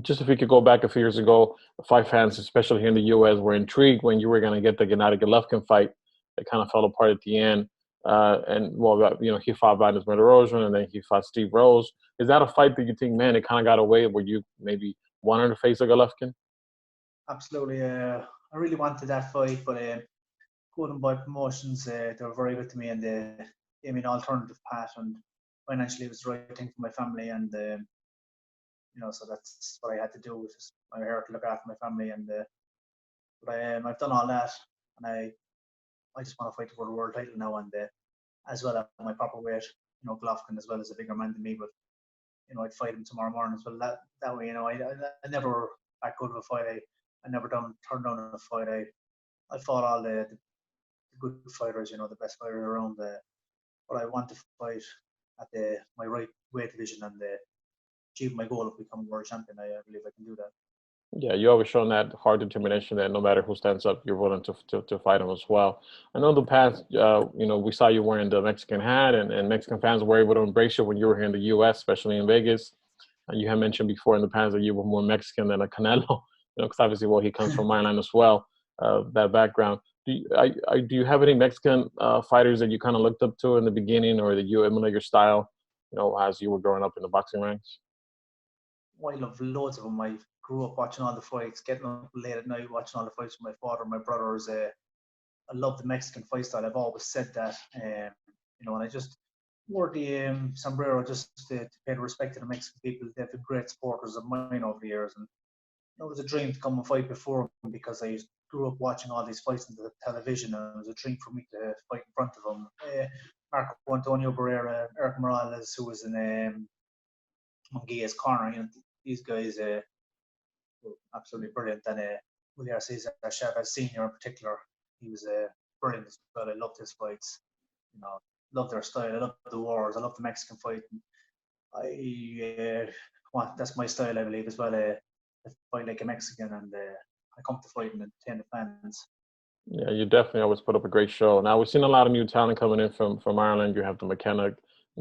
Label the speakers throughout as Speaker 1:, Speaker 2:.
Speaker 1: just if we could go back a few years ago, the fight fans, especially here in the U.S., were intrigued when you were going to get the Gennady Golovkin fight. It kind of fell apart at the end. And well, he fought Vadim Medorozhin, and then he fought Steve Rose. Is that a fight that you think, man, it kind of got away where you maybe wanted to face a Golovkin?
Speaker 2: Absolutely. I really wanted that fight, but Golden Boy Promotions, they were very good to me, and they gave me an alternative path, and financially it was the right thing for my family, and so that's what I had to do. Was just I had to look after my family, and but I've done all that, and I just want to fight for the world title now, and as well at my proper weight. Golovkin as well is a bigger man than me, but I'd fight him tomorrow morning as well. That way, I never back good of a fight. I never turned down a fight. I fought all the good fighters, the best fighters around. But I want to fight at my right weight division and achieve my goal of becoming world champion. I believe I can do that.
Speaker 1: Yeah, you always shown that hard determination that no matter who stands up, you're willing to fight him as well. I know in the past, we saw you wearing the Mexican hat, and Mexican fans were able to embrace you when you were here in the U.S., especially in Vegas. You had mentioned before in the past that you were more Mexican than a Canelo, because obviously, well, he comes from my line as well, that background. Do you have any Mexican fighters that you kind of looked up to in the beginning, or that you emulate your style, as you were growing up in the boxing ranks?
Speaker 2: I love loads of them. I grew up watching all the fights, getting up late at night watching all the fights with my father, my brothers. I love the Mexican fight style. I've always said that, and I just wore the sombrero just to pay the respect to the Mexican people. They've been great supporters of mine over the years, and it was a dream to come and fight before them because I grew up watching all these fights on the television, and it was a dream for me to fight in front of them. Marco Antonio Barrera, Eric Morales, who was in Munguia's corner. These guys were absolutely brilliant. And Julio Cesar Chavez Sr. in particular, he was brilliant as well. I loved his fights. Love their style. I love the wars. I love the Mexican fight. That's my style, I believe, as well. I fight like a Mexican, and I come to fight and entertain the fans.
Speaker 1: Yeah, you definitely always put up a great show. Now we've seen a lot of new talent coming in from Ireland. You have the McKenna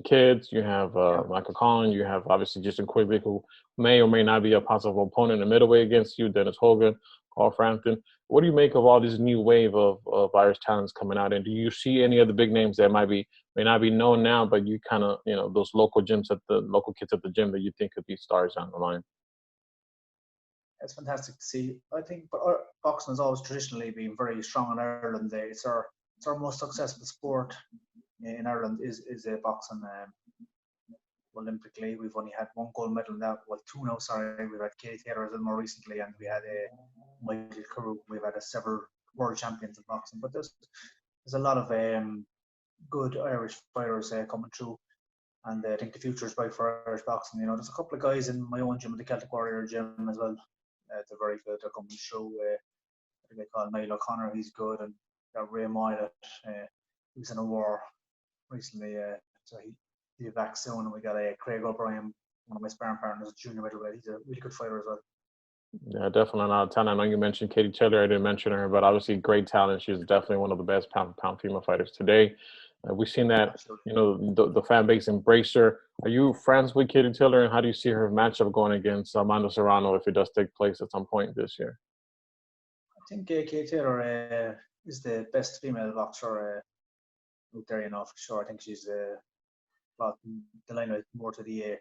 Speaker 1: kids, you have
Speaker 2: Yeah.
Speaker 1: Michael Collin, you have obviously Jason Quigley, who may or may not be a possible opponent in the middleweight against you, Dennis Hogan, Carl Frampton. What do you make of all this new wave of Irish talents coming out? And do you see any of the big names that may not be known now, but you kind of, those local local kids at the gym that you think could be stars down the line?
Speaker 2: It's fantastic to see. I think, but boxing has always traditionally been very strong in Ireland. It's our most successful sport in Ireland is boxing. Olympically, we've only had one gold medal now. Well, two now. Sorry, we've had Katie Taylor more recently, and we had Michael Carew. We've had several world champions in boxing. But there's a lot of good Irish fighters coming through, and I think the future is bright for Irish boxing. There's a couple of guys in my own gym, the Celtic Warrior gym as well. They're very good. They're coming through. I think they call Niall O'Connor. He's good, and got Ray Moyle. He was in a war recently, so he'll be back soon. And we got Craig O'Brien, one of my sparring partners, junior middleweight. He's a really good fighter as well.
Speaker 1: Yeah, definitely a lot of talent. I know you mentioned Katie Taylor. I didn't mention her, but obviously great talent. She's definitely one of the best pound-for-pound female fighters today. We've seen that,
Speaker 2: Absolutely.
Speaker 1: the fan base embrace her. Are you friends with Katie Taylor, and how do you see her matchup going against Armando Serrano if it does take place at some point this year?
Speaker 2: I think Katie Taylor is the best female boxer out there, for sure. I think she's brought the line more to the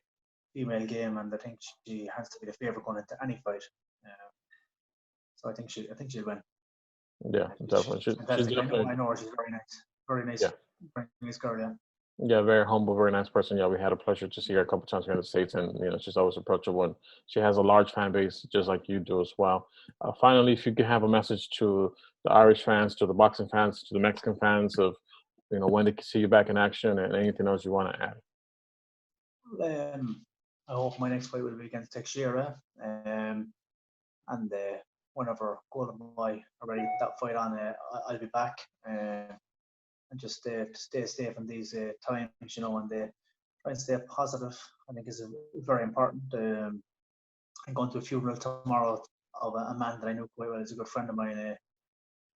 Speaker 2: female game, and I think she has to be the favourite going into any fight. So I think she'll win.
Speaker 1: Yeah, definitely.
Speaker 2: She's fantastic. I know her. She's very nice,
Speaker 1: Yeah.
Speaker 2: very nice girl. Yeah.
Speaker 1: Yeah, very humble, very nice person. Yeah, we had a pleasure to see her a couple times here in the States, and she's always approachable. And she has a large fan base, just like you do as well. Finally, if you could have a message to the Irish fans, to the boxing fans, to the Mexican fans of, when they can see you back in action, and anything else you want to add.
Speaker 2: I hope my next fight will be against Teixeira, and whenever Golden Boy are ready to put that fight on, I'll be back. And just stay safe in these times, and try and stay positive. I think is very important. I'm going to a funeral tomorrow of a man that I knew quite well. He's a good friend of mine.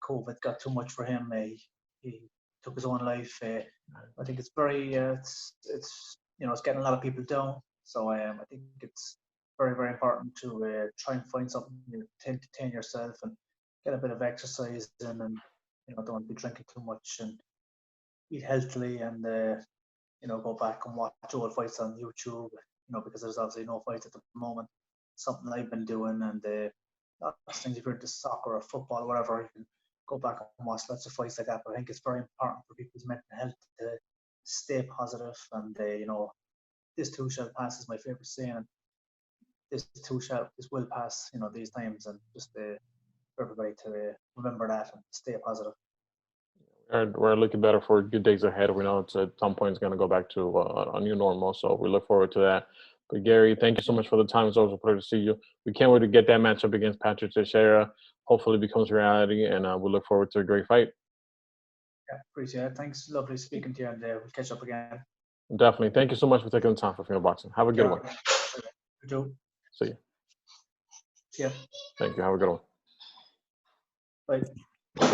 Speaker 2: COVID got too much for him. He took his own life. I think it's very it's getting a lot of people down. So I think it's very, very important to try and find something to entertain yourself and get a bit of exercise in, and don't be drinking too much, and eat healthily, and go back and watch old fights on YouTube. Because there's obviously no fights at the moment. Something I've been doing, and lots of things. If you're into soccer or football or whatever, you can go back and watch lots of fights like that. But I think it's very important for people's mental health to stay positive, and this too shall pass is my favorite saying. And this will pass. These times, and just for everybody to remember that and stay positive.
Speaker 1: We're looking better for good days ahead. We know it's at some point it's going to go back to a new normal, so we look forward to that. But Gary, thank you so much for the time. It's always a pleasure to see you. We can't wait to get that matchup against Patrick Teixeira. Hopefully, it becomes reality, and we look forward to a great fight.
Speaker 2: Yeah, appreciate it. Thanks. Lovely speaking to you, and we'll catch up again.
Speaker 1: Definitely. Thank you so much for taking the time for Fino Boxing. Have a good one.
Speaker 2: You too.
Speaker 1: See you.
Speaker 2: See ya.
Speaker 1: Thank you. Have a good one.
Speaker 2: Bye.
Speaker 1: See ya.